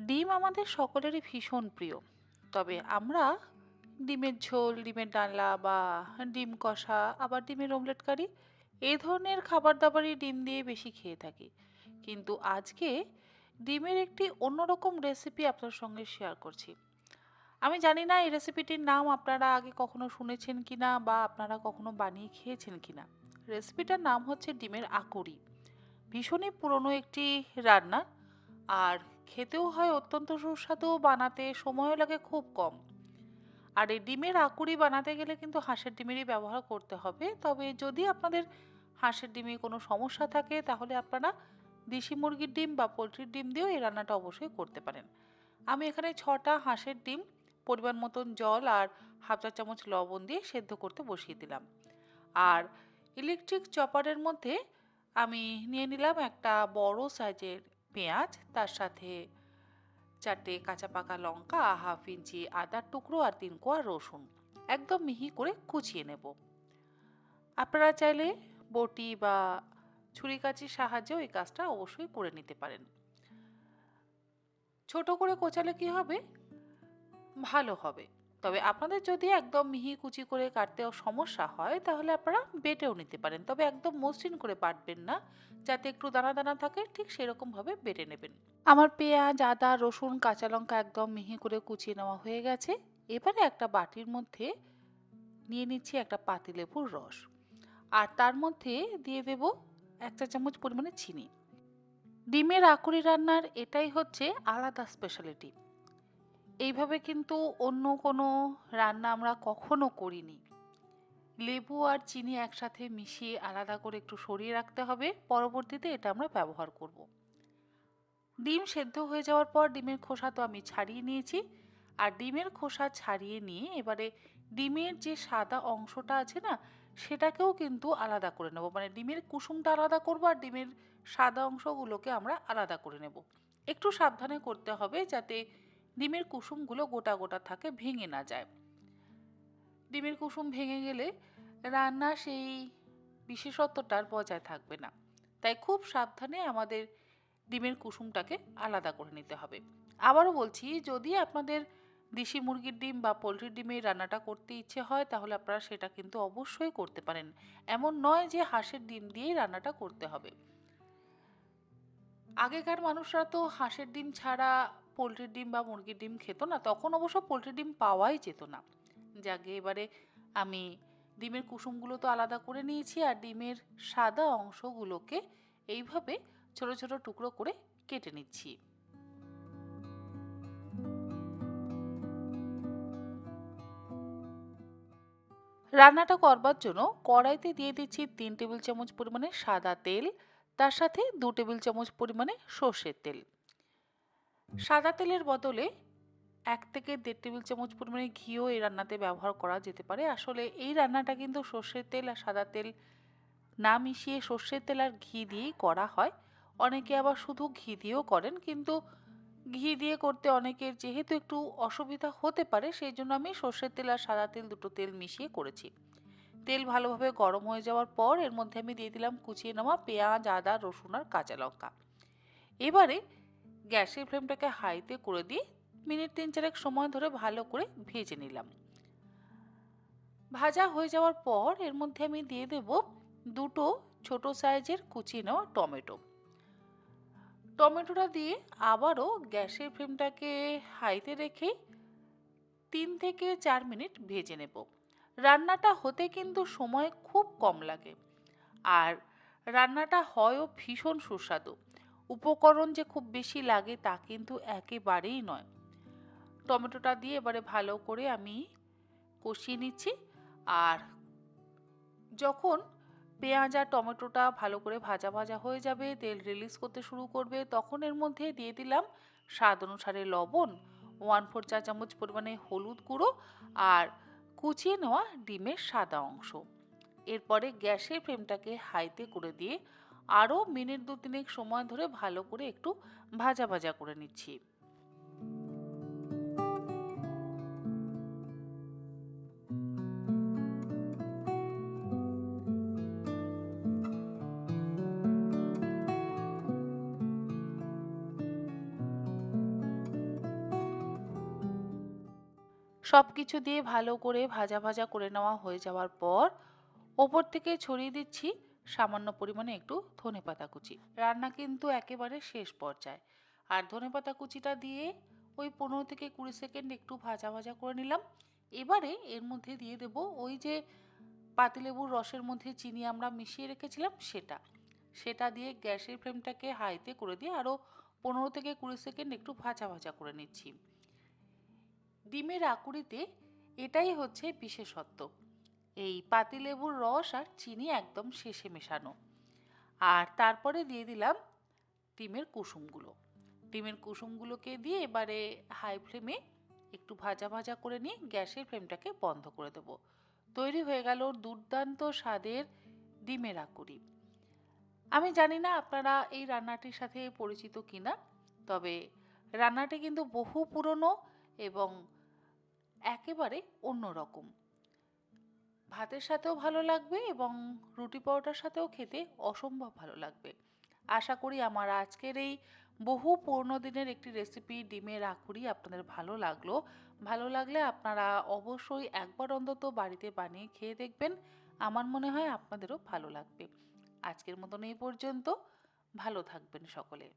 ডিম আমাদের সকলেরই ভীষণ প্রিয়। তবে আমরা ডিমের ঝোল, ডিমের ডালনা বা ডিম কষা, আবার ডিমের অমলেট কারি এই ধরনের খাবার-দাবারই ডিম দিয়ে বেশি খেয়ে থাকি। কিন্তু আজকে ডিমের একটি অন্যরকম রেসিপি আপনার সঙ্গে শেয়ার করছি। আমি জানি না এই রেসিপিটির নাম আপনারা আগে কখনো শুনেছেন কিনা বা আপনারা কখনো বানিয়ে খেয়েছেন কিনা। রেসিপিটার নাম হচ্ছে ডিমের আকুরি। ভীষণই পুরনো একটি রান্না, আর খেতেও হয় অত্যন্ত সুস্বাদু, বানাতে সময়ও লাগে খুব কম। আর এই ডিমের আকুরি বানাতে গেলে কিন্তু হাঁসের ডিমেরই ব্যবহার করতে হবে। তবে যদি আপনাদের হাঁসের ডিমে কোনো সমস্যা থাকে তাহলে আপনারা দেশি মুরগির ডিম বা পোলট্রির ডিম দিয়েও এই রান্নাটা অবশ্যই করতে পারেন। আমি এখানে ৬টা হাঁসের ডিম পরিমাণ মতন জল আর হাফ চা চামচ লবণ দিয়ে সেদ্ধ করতে বসিয়ে দিলাম। আর ইলেকট্রিক চপারের মধ্যে আমি নিয়ে নিলাম একটা বড় সাইজের পেঁয়াজ, তার সাথে 4টে কাঁচা পাকা লঙ্কা, হাফ ইঞ্চি আদার টুকরো আর 3 কোয়া রসুন একদম মিহি করে কুচিয়ে নেব। আপনারা চাইলে বটি বা ছুরি-কাঁচির সাহায্যেও এই কাজটা অবশ্যই করে নিতে পারেন। ছোট করে কোচালে কি হবে, ভালো হবে। তবে আপনাদের যদি একদম মিহি কুচি করে কাটতেও সমস্যা হয় তাহলে আপনারা বেটেও নিতে পারেন, তবে একদম মসৃণ করে বাটবেন না, যাতে একটু দানা দানা থাকে ঠিক সেরকম ভাবে বেটে নেবেন। আমার পেঁয়াজ, আদা, রসুন, কাঁচা লঙ্কা একদম মিহি করে কুচিয়ে নেওয়া হয়ে গেছে। এবারে একটা বাটির মধ্যে নিয়ে নিচ্ছি একটা পাতিলেবুর রস, আর তার মধ্যে দিয়ে দেব 1 চা চামচ পরিমাণে চিনি। ডিমের আকুরি রান্নার এটাই হচ্ছে আলাদা স্পেশালিটি। এইভাবে কিন্তু অন্য কোনো রান্না আমরা কখনো করিনি। লেবু আর চিনি একসাথে মিশিয়ে আলাদা করে একটু সরিয়ে রাখতে হবে, পরবর্তীতে এটা আমরা ব্যবহার করব। ডিম সেদ্ধ হয়ে যাওয়ার পর ডিমের খোসা তো আমি ছাড়িয়ে নিয়েছি, আর ডিমের খোসা ছাড়িয়ে নিয়ে এবারে ডিমের যে সাদা অংশটা আছে না, সেটাকেও কিন্তু আলাদা করে নেব। মানে ডিমের কুসুমটা আলাদা করব আর ডিমের সাদা অংশগুলোকে আমরা আলাদা করে নেব। একটু সাবধানে করতে হবে যাতে ডিমের কুসুমগুলো গোটা গোটা থাকে, ভেঙে না যায়। ডিমের কুসুম ভেঙে গেলে রান্না সেই বিশেষত্বটার বজায় থাকবে না। তাই খুব সাবধানে আমাদের ডিমের কুসুমটাকে আলাদা করে নিতে হবে। আবারও বলছি, যদি আপনাদের দেশি মুরগির ডিম বা পোলট্রির ডিমের রান্নাটা করতে ইচ্ছে হয় তাহলে আপনারা সেটা কিন্তু অবশ্যই করতে পারেন। এমন নয় যে হাঁসের ডিম দিয়েই রান্নাটা করতে হবে। আগেকার মানুষরা তো হাঁসের ডিম ছাড়া পোলট্রির ডিম বা মুরগির ডিম খেত না, তখন অবশ্য পোলট্রির ডিম পাওয়াই যেত না। যাকে এবারে আমি ডিমের কুসুমগুলো তো আলাদা করে নিয়েছি, আর ডিমের সাদা অংশগুলোকে এইভাবে ছোট ছোট টুকরো করে কেটে নিচ্ছি। রান্নাটা করবার জন্য কড়াইতে দিয়ে দিচ্ছি 3 টেবিল চামচ পরিমাণে সাদা তেল, তার সাথে 2 টেবিল চামচ পরিমাণে সর্ষের তেল। সাদা তেলের বদলে 1 থেকে 1.5 টেবিল চামচ পরিমাণে ঘিও এই রান্নাতে ব্যবহার করা যেতে পারে। আসলে এই রান্নাটা কিন্তু সর্ষের তেল আর সাদা তেল না মিশিয়ে সর্ষের তেল আর ঘি দিয়েই করা হয়। অনেকে আবার শুধু ঘি দিয়েও করেন, কিন্তু ঘি দিয়ে করতে অনেকের যেহেতু একটু অসুবিধা হতে পারে, সেই জন্য আমি সর্ষের তেল আর সাদা তেল দুটো তেল মিশিয়ে করেছি। তেল ভালোভাবে গরম হয়ে যাওয়ার পর এর মধ্যে আমি দিয়ে দিলাম কুচিয়ে নেওয়া পেঁয়াজ, আদা, রসুন আর কাঁচা লঙ্কা। এবারে গ্যাসের ফ্লেমটাকে হাইতে করে দিয়ে মিনিট 3-4 সময় ধরে ভালো করে ভেজে নিলাম। ভাজা হয়ে যাওয়ার পর এর মধ্যে আমি দিয়ে দেব দুটো ছোট সাইজের কুচিয়ে নেওয়া টমেটো। টমেটোটা দিয়ে আবারও গ্যাসের ফ্লেমটাকে হাইতে রেখে 3 থেকে 4 মিনিট ভেজে নেব। রান্নাটা হতে কিন্তু সময় খুব কম লাগে, আর রান্নাটা হয়ও ভীষণ সুস্বাদু। উপকরণ যে খুব বেশি লাগে তা কিন্তু একেবারেই নয়। টমেটোটা দিয়ে এবারে ভালো করে আমি কষিয়ে নিচ্ছি, আর যখন পেঁয়াজ আর টমেটোটা ভালো করে ভাজা ভাজা হয়ে যাবে, তেল রিলিজ করতে শুরু করবে, তখন এর মধ্যে দিয়ে দিলাম স্বাদ অনুসারে লবণ, 1/4 চা চামচ পরিমাণে হলুদ গুঁড়ো আর কুচিয়ে নেওয়া ডিমের সাদা অংশ। এরপরে গ্যাসের ফ্লেমটাকে হাইতে করে দিয়ে আরও মিনিট 2-3 সময় ধরে ভালো করে একটু ভাজা ভাজা করে নিচ্ছি। সব কিছু দিয়ে ভালো করে ভাজা ভাজা করে নেওয়া হয়ে যাওয়ার পর ওপর থেকে ছড়িয়ে দিচ্ছি সামান্য পরিমাণে একটু ধনেপাতা কুচি। রান্না কিন্তু একেবারে শেষ পর্যায়ে। আর ধনেপাতা কুচিটা দিয়ে ওই 15 থেকে 20 সেকেন্ড একটু ভাজা ভাজা করে নিলাম। এবারে এর মধ্যে দিয়ে দেব ওই যে পাতিলেবুর রসের মধ্যে চিনি আমরা মিশিয়ে রেখেছিলাম সেটা। সেটা দিয়ে গ্যাসের ফ্লেমটাকে হাইতে করে দিয়ে আরও 15 থেকে 20 সেকেন্ড একটু ভাজা ভাজা করে নিচ্ছি। ডিমের আকুরিতে এটাই হচ্ছে বিশেষত্ব, এই পাতিলেবুর রস আর চিনি একদম শেষে মেশানো। আর তারপরে দিয়ে দিলাম ডিমের কুসুমগুলো। ডিমের কুসুমগুলোকে দিয়ে এবারে হাই ফ্লেমে একটু ভাজা ভাজা করে নিয়ে গ্যাসের ফ্লেমটাকে বন্ধ করে দেবো। তৈরি হয়ে গেল দুর্দান্ত স্বাদের ডিমের আকুরি। আমি জানি না আপনারা এই রান্নাটির সাথে পরিচিত কিনা, তবে রান্নাটি কিন্তু বহু পুরনো এবং একেবারে অন্যরকম। ভাতের সাথেও ভালো লাগবে এবং রুটি পরোটার সাথেও খেতে অসম্ভব ভালো লাগবে। আশা করি আমার আজকের এই বহু পুরনো দিনের একটি রেসিপি ডিমের আকুরি আপনাদের ভালো লাগলো। ভালো লাগলে আপনারা অবশ্যই একবার অন্তত বাড়িতে বানিয়ে খেয়ে দেখবেন। আমার মনে হয় আপনাদেরও ভালো লাগবে। আজকের মতন এই পর্যন্ত। ভালো থাকবেন সকলে।